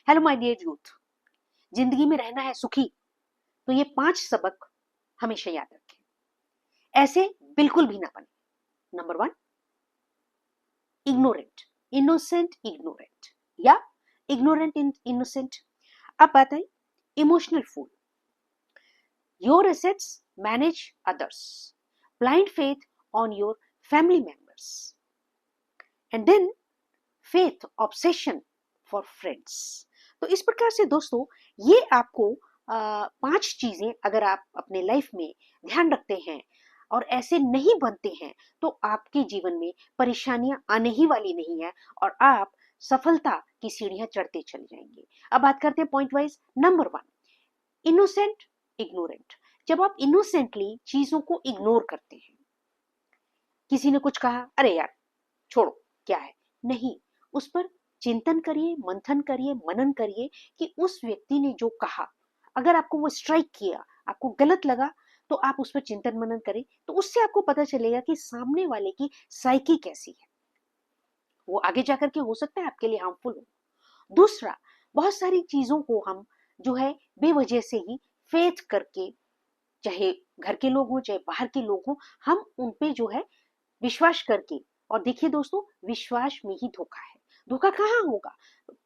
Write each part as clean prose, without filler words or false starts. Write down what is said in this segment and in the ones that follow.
Hello my dear youth, जिंदगी में रहना है सुखी तो ये 5 सबक हमेशा याद रखें। ऐसे बिल्कुल भी ना बने। नंबर 1, इग्नोरेंट, इनोसेंट इग्नोरेंट या इग्नोरेंट इनोसेंट। अब बात आई emotional fool. Your assets manage others, blind faith on your family members and then faith obsession for friends. तो इस प्रकार से दोस्तों ये आपको 5 चीजें अगर आप अपने लाइफ में ध्यान रखते हैं और ऐसे नहीं बनते हैं तो आपके जीवन में परेशानियां आने ही वाली नहीं है और आप सफलता की सीढ़ियां चढ़ते चले जाएंगे। अब बात करते हैं point wise. Number 1, innocent ignorant. जब आप इनोसेंटली चीजों को इग्नोर करते हैं, किसी ने कुछ कहा, अरे यार छोड़ो क्या है, नहीं, उस पर चिंतन करिए, मंथन करिए, मनन करिए कि उस व्यक्ति ने जो कहा, अगर आपको वो स्ट्राइक किया, आपको गलत लगा, तो आप उस पर चिंतन मनन करें तो उससे आपको पता चलेगा कि सामने वाले की साइकी कैसी है। वो आगे जाकर के हो सकता है आपके लिए हार्मफुल हो। दूसरा, बहुत सारी चीजों को हम जो है बेवजह से ही फेथ करके, चाहे घर के लोग हों चाहे बाहर के लोग हों, हम उन पे जो है विश्वास करके, और देखिए दोस्तों विश्वास में ही धोखा है। धोखा कहाँ होगा?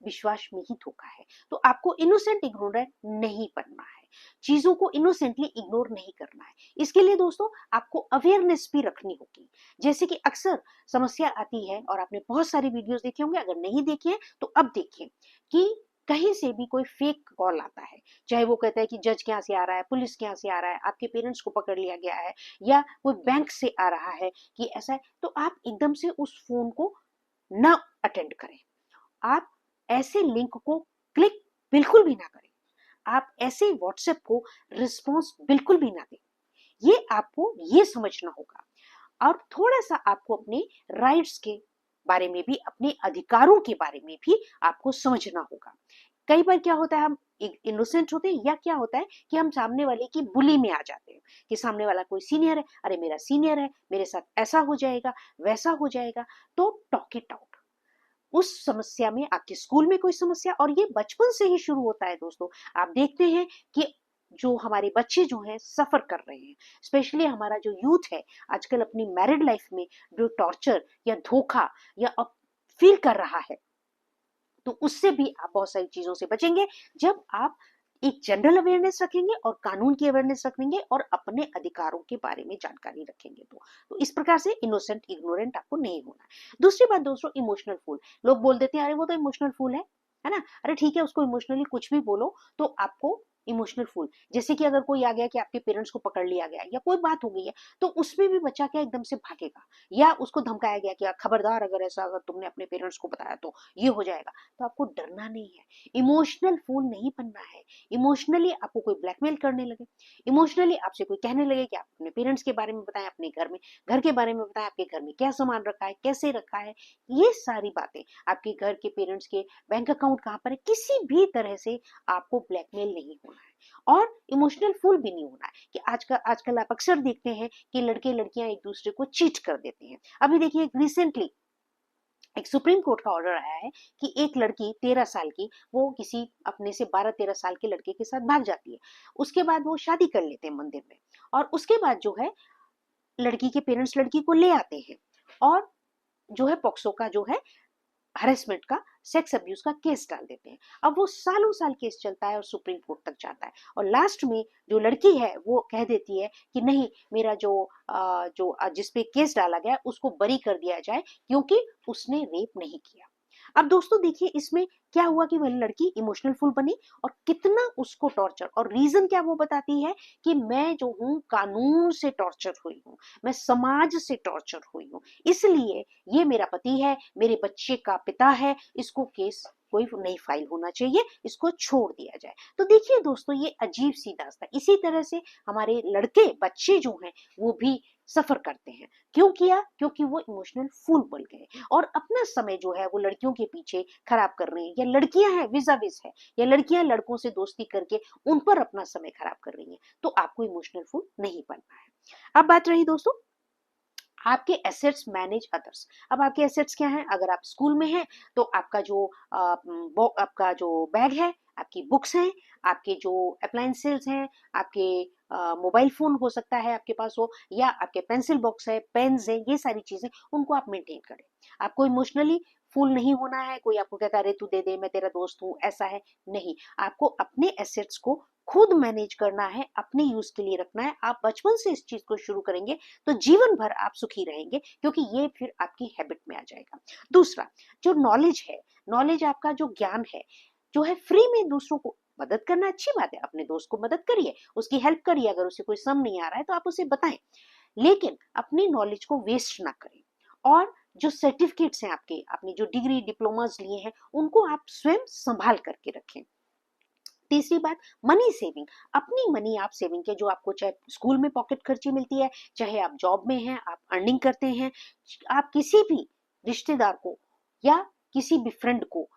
विश्वास में ही धोखा है। तो आपको इनोसेंट इग्नोरेंट नहीं बनना है, चीजों को इनोसेंटली इग्नोर नहीं करना है। इसके लिए दोस्तों आपको अवेयरनेस भी रखनी होगी। जैसे कि अक्सर समस्या आती है और आपने बहुत सारी वीडियोस देखे होंगे, अगर नहीं देखे हैं तो अब देखिए कि कहीं से भी कोई फेक कॉल आता है, चाहे वो कहता है कि जज के यहाँ से आ रहा है, पुलिस के यहाँ से आ रहा है, आपके पेरेंट्स को पकड़ लिया गया है, या कोई बैंक से आ रहा है कि ऐसा है, तो आप एकदम से उस फोन को ना अटेंड करें। आप ऐसे लिंक को क्लिक बिल्कुल भी ना करें। आप ऐसे व्हाट्सएप को रिस्पॉन्स बिल्कुल भी ना दें। ये आपको ये समझना होगा। और थोड़ा सा आपको अपने राइट्स के बारे में भी, अपने अधिकारों के बारे में भी आपको समझना होगा। कई बार क्या होता है, हम इनोसेंट होते हैं या क्या होता है कि हम सामने वाले की बुली में आ जाते हैं कि सामने वाला कोई सीनियर है, अरे मेरा सीनियर है, मेरे साथ ऐसा हो जाएगा, वैसा हो जाएगा, तो टॉक इट आउट। उस समस्या में, आपके स्कूल में कोई समस्या, और ये बचपन से ही शुरू होता है दोस्तों। आप देखते हैं कि जो हमारे बच्चे जो हैं सफर कर रहे हैं, स्पेशली हमारा जो यूथ है आजकल अपनी मैरिड लाइफ में जो टॉर्चर या धोखा या फील कर रहा है, तो उससे भी आप बहुत सारी चीजों से बचेंगे जब आप एक जनरल अवेयरनेस रखेंगे और कानून की अवेयरनेस रखेंगे और अपने अधिकारों के बारे में जानकारी रखेंगे। तो इस प्रकार से इनोसेंट इग्नोरेंट आपको नहीं होना है। दूसरी बात दोस्तों, इमोशनल फूल। लोग बोल देते हैं अरे वो तो इमोशनल फूल है ना, अरे ठीक है उसको इमोशनली कुछ भी बोलो, तो आपको इमोशनल फूल। जैसे कि अगर कोई आ गया कि आपके पेरेंट्स को पकड़ लिया गया या कोई बात हो गई है, तो उसमें भी बच्चा क्या एकदम से भागेगा, या उसको धमकाया गया कि खबरदार अगर ऐसा अगर तुमने अपने पेरेंट्स को बताया तो ये हो जाएगा। तो आपको डरना नहीं है, इमोशनल फूल नहीं बनना है। इमोशनली आपको कोई ब्लैकमेल करने लगे, इमोशनली आपसे कोई कहने लगे कि आप अपने पेरेंट्स के बारे में बताएं, अपने घर के बारे में बताएं, आपके घर में क्या सामान रखा है, कैसे रखा है, ये सारी बातें, आपके घर के पेरेंट्स के बैंक अकाउंट कहाँ पर है, किसी भी तरह से आपको ब्लैकमेल नहीं होना है और इमोशनल फूल भी नहीं होना है। कि आजकल आप अक्सर देखते हैं कि लड़के लड़कियां एक दूसरे को चीट कर देते हैं। अभी देखिए रिसेंटली एक सुप्रीम कोर्ट का ऑर्डर आया है कि एक लड़की 13 साल की, वो किसी अपने से 12-13 साल के लड़के के साथ भाग जाती है। उसके बाद वो शादी कर लेते हैं मंदिर में, और उसके बाद जो है लड़की के पेरेंट्स लड़की को ले आते हैं और जो है पॉक्सो का जो है हरेसमेंट का, सेक्स अब्यूज का केस डाल देते हैं। अब वो सालों साल केस चलता है और सुप्रीम कोर्ट तक जाता है, और लास्ट में जो लड़की है वो कह देती है कि नहीं, मेरा जो जिसपे केस डाला गया उसको बरी कर दिया जाए क्योंकि उसने रेप नहीं किया। अब दोस्तों देखिए इसमें क्या हुआ कि वह लड़की इमोशनल फुल बनी, और कितना उसको टॉर्चर, और रीजन क्या वो बताती है कि मैं जो हूँ कानून से टॉर्चर हुई हूँ, मैं समाज से टॉर्चर हुई हूँ, इसलिए ये मेरा पति है, मेरे बच्चे का पिता है, इसको केस कोई नहीं फाइल होना चाहिए, इसको छोड़ दिया जाए। तो देखिए दोस्तों ये अजीब सी दास्तां। इसी तरह से हमारे लड़के बच्चे जो हैं वो भी सफर करते हैं। क्यों किया? क्योंकि वो इमोशनल फूल बन गए और अपना समय जो है वो लड़कियों के पीछे खराब कर रहे हैं, या लड़कियां हैं विजा विज है, या लड़कियां लड़कों से दोस्ती करके उन पर अपना समय खराब कर रही हैं। तो आपको इमोशनल फूल नहीं बनना है। अब बात रही दोस्तों आपके एसेट्स मैनेज अदर्स। अब आपके एसेट्स क्या हैं? अगर आप स्कूल में हैं तो आपका जो आपका जो बैग है, आपकी बुक्स हैं, आपके जो अप्लायंसेस हैं, आपके मोबाइल फोन हो सकता है आपके पास हो, या आपके पेंसिल बॉक्स है, पेन्स है, ये सारी चीजें उनको आप मेंटेन करें। आपको इमोशनली फूल नहीं होना है, कोई आपको कहता है अरे तू दे दे मैं तेरा दोस्त हूँ, ऐसा है नहीं। आपको अपने एसेट्स को खुद मैनेज करना है, अपने यूज के लिए रखना है। आप बचपन से इस चीज को शुरू करेंगे तो जीवन भर आप सुखी रहेंगे, क्योंकि ये फिर आपकी हैबिट में आ जाएगा। दूसरा, जो नॉलेज है, नॉलेज आपका जो ज्ञान है, जो है फ्री में दूसरों को मदद करना अच्छी बात है। अपने दोस्त को मदद करिए, उसकी हेल्प करिए, अगर उसे कोई समझ नहीं आ रहा है तो आप उसे बताएं, लेकिन अपनी नॉलेज को वेस्ट ना करें। और जो सर्टिफिकेट्स हैं आपके, आपने जो डिग्री डिप्लोमास लिए हैं, उनको आप स्वयं संभाल करके रखें। तीसरी बात, मनी सेविंग। अपनी मनी आप सेविंग के, जो आपको चाहे स्कूल में पॉकेट खर्ची मिलती है, चाहे आप जॉब में हैं, आप अर्निंग करते हैं, आप किसी भी रिश्तेदार को या किसी भी फ्रेंड को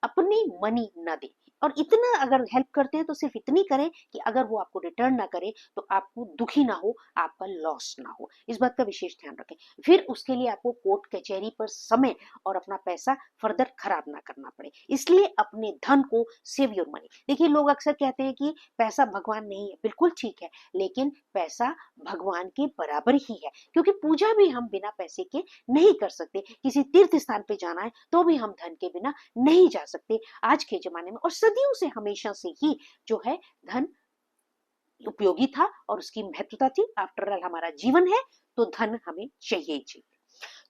अपनी मनी ना दें। और इतना अगर हेल्प करते हैं तो सिर्फ इतनी करें कि अगर वो आपको रिटर्न ना करे तो आपको दुखी ना हो, आपका लॉस ना हो। इस बात का विशेष ध्यान रखें। फिर उसके लिए आपको कोर्ट कचहरी पर समय और अपना पैसा फर्दर खराब ना करना पड़े, इसलिए अपने धन को सेव योर मनी। देखिए, लोग अक्सर कहते हैं कि पैसा भगवान नहीं है। बिल्कुल ठीक है, लेकिन पैसा भगवान के बराबर ही है, क्योंकि पूजा भी हम बिना पैसे के नहीं कर सकते। किसी तीर्थ स्थान पे जाना है तो भी हम धन के बिना नहीं जा सकते आज के जमाने में। और सदियों से, हमेशा से ही जो है धन उपयोगी था और उसकी महत्वता थी। आफ्टर ऑल हमारा जीवन है तो धन हमें चाहिए ही चाहिए।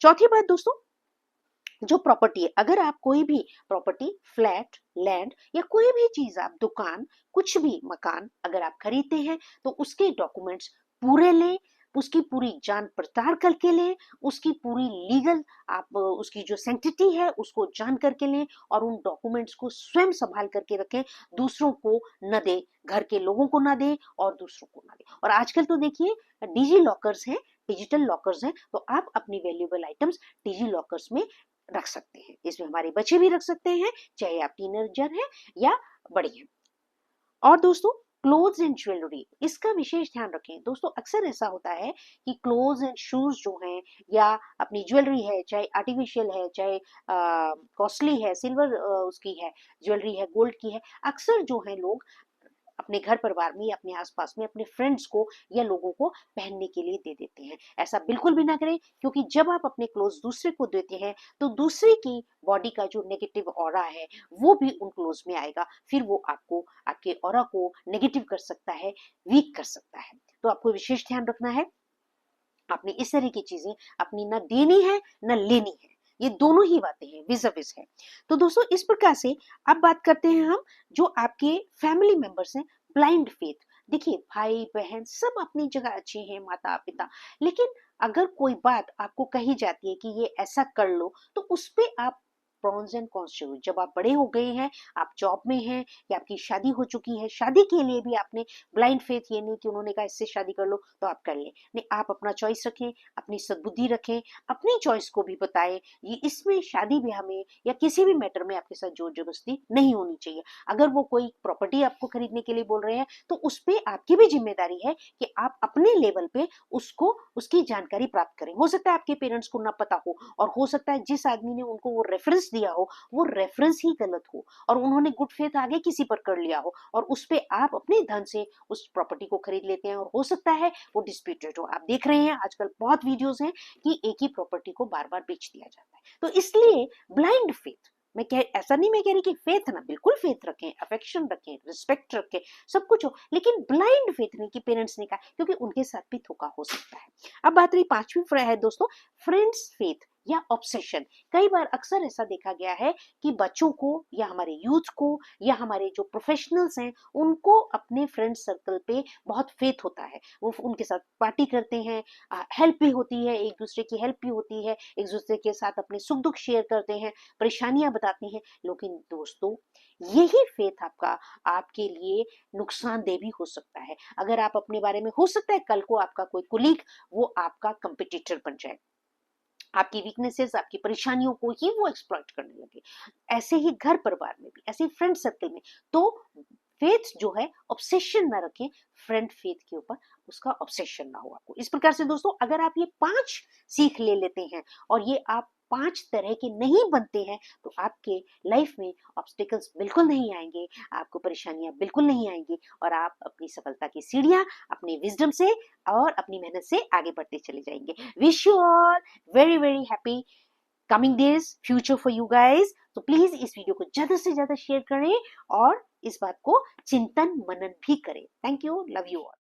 चौथी बात दोस्तों, जो प्रॉपर्टी है, अगर आप कोई भी प्रॉपर्टी, फ्लैट, लैंड या कोई भी चीज, आप दुकान, कुछ भी मकान अगर आप खरीदते हैं तो उसके डॉक्यूमेंट्स पूरे लें, उसकी पूरी जांच पड़ताल करके लें, उसकी पूरी लीगल आप उसकी जो सेंटिटी है उसको जान करके लें, और उन डॉक्यूमेंट्स को स्वयं संभाल करके रखें। दूसरों को न दे, घर के लोगों को ना दे और दूसरों को ना दे। और आजकल तो देखिए डिजी लॉकर्स हैं, डिजिटल लॉकर्स हैं, तो आप अपनी वैल्यूएबल आइटम्स डिजी लॉकर्स में रख सकते हैं। इसमें हमारे बच्चे भी रख सकते हैं, चाहे आप टीनेजर हैं या बड़े हैं। और दोस्तों, क्लोथ्स एंड ज्वेलरी, इसका विशेष ध्यान रखें। दोस्तों, अक्सर ऐसा होता है कि क्लोथ्स एंड शूज जो हैं, या अपनी ज्वेलरी है, चाहे आर्टिफिशियल है, चाहे कॉस्टली है, सिल्वर उसकी है, ज्वेलरी है, गोल्ड की है, अक्सर जो है लोग अपने घर परिवार में या अपने आसपास में अपने फ्रेंड्स को या लोगों को पहनने के लिए दे देते हैं। ऐसा बिल्कुल भी ना करें, क्योंकि जब आप अपने क्लोथ्स दूसरे को देते हैं तो दूसरे की बॉडी का जो नेगेटिव ऑरा है वो भी उन क्लोथ्स में आएगा। फिर वो आपको, आपके ऑरा को नेगेटिव कर सकता है, वीक कर सकता है। तो आपको विशेष ध्यान रखना है, आपने इस तरह की चीजें अपनी ना देनी है ना लेनी है। ये दोनों ही बातें हैं, विज विज है। तो दोस्तों, इस प्रकार से अब बात करते हैं हम जो आपके फैमिली मेंबर्स हैं, ब्लाइंड फेथ। देखिए, भाई बहन सब अपनी जगह अच्छे हैं, माता पिता, लेकिन अगर कोई बात आपको कही जाती है कि ये ऐसा कर लो, तो उस पे आप प्रॉन्स एंड कॉन्स जरूर। जब आप बड़े हो गए हैं, आप जॉब में हैं या आपकी शादी हो चुकी है, शादी के लिए भी आपने ब्लाइंड फेथ, ये नहीं कि उन्होंने कहा इससे शादी कर लो तो आप कर लें, नहीं, आप अपना चॉइस रखें, अपनी सद्बुद्धि रखें, अपनी चॉइस को भी बताएं। ये इसमें शादी ब्याह में या किसी भी मैटर में आपके साथ जोर जबरदस्ती नहीं होनी चाहिए। अगर वो कोई प्रॉपर्टी आपको खरीदने के लिए बोल रहे हैं तो उस पर आपकी भी जिम्मेदारी है कि आप अपने लेवल पे उसको, उसकी जानकारी प्राप्त करें। हो सकता है आपके पेरेंट्स को ना पता हो, और हो सकता है जिस आदमी ने उनको वो रेफरेंस दिया हो वो रेफरेंस ही गलत हो, और उन्होंने गुड फेथ आगे किसी पर कर लिया हो, और उस पे आप अपने धन से उस प्रॉपर्टी को खरीद लेते हैं, और हो सकता है वो डिस्प्यूटेड हो। आप देख रहे हैं आजकल बहुत वीडियोस हैं कि एक ही प्रॉपर्टी को बार बार बेच दिया जाता है। तो इसलिए ब्लाइंड फेथ, मैं कह, ऐसा नहीं मैं कह रही कि फेथ ना, बिल्कुल फेथ रखें, अफेक्शन रखें, रिस्पेक्ट रखें, सब कुछ हो, लेकिन ब्लाइंड फेथ नहीं कि पेरेंट्स ने कहा, क्योंकि उनके साथ भी धोखा हो सकता है। अब बात रही पांचवी है दोस्तों, फ्रेंड्स फेथ या ऑब्सेशन। कई बार अक्सर ऐसा देखा गया है कि बच्चों को या हमारे यूथ को या हमारे जो प्रोफेशनल्स हैं उनको अपने फ्रेंड सर्कल पे बहुत फेथ होता है। वो उनके साथ पार्टी करते हैं, हेल्प भी होती है, एक दूसरे की हेल्प भी होती है, एक दूसरे के साथ अपने सुख दुख शेयर करते हैं, परेशानियां बताते हैं। लेकिन दोस्तों, यही फेथ आपका, आपके लिए नुकसानदेह भी हो सकता है। अगर आप अपने बारे में, हो सकता है कल को आपका कोई कुलीग वो आपका कंपिटिटर बन जाए, आपकी वीकनेसेस, आपकी परेशानियों को ही वो एक्सप्लॉइट करने लगे। ऐसे ही घर परिवार में भी, ऐसे ही फ्रेंड सर्कल में। तो फेथ जो है ऑब्सेशन ना रखें, फ्रेंड फेथ के ऊपर उसका ऑब्सेशन ना हो आपको। इस प्रकार से दोस्तों अगर आप ये 5 सीख ले लेते हैं और ये आप 5 तरह के नहीं बनते हैं तो आपके लाइफ में ऑब्स्टिकल्स बिल्कुल नहीं आएंगे, आपको परेशानियां बिल्कुल नहीं आएंगी और आप अपनी सफलता की सीढ़ियां अपने विजडम से और अपनी मेहनत से आगे बढ़ते चले जाएंगे। Wish you all very very happy coming days, future for you guys. तो प्लीज इस वीडियो को ज्यादा से ज्यादा शेयर करें और इस बात को चिंतन मनन भी करें। Thank you, love you all.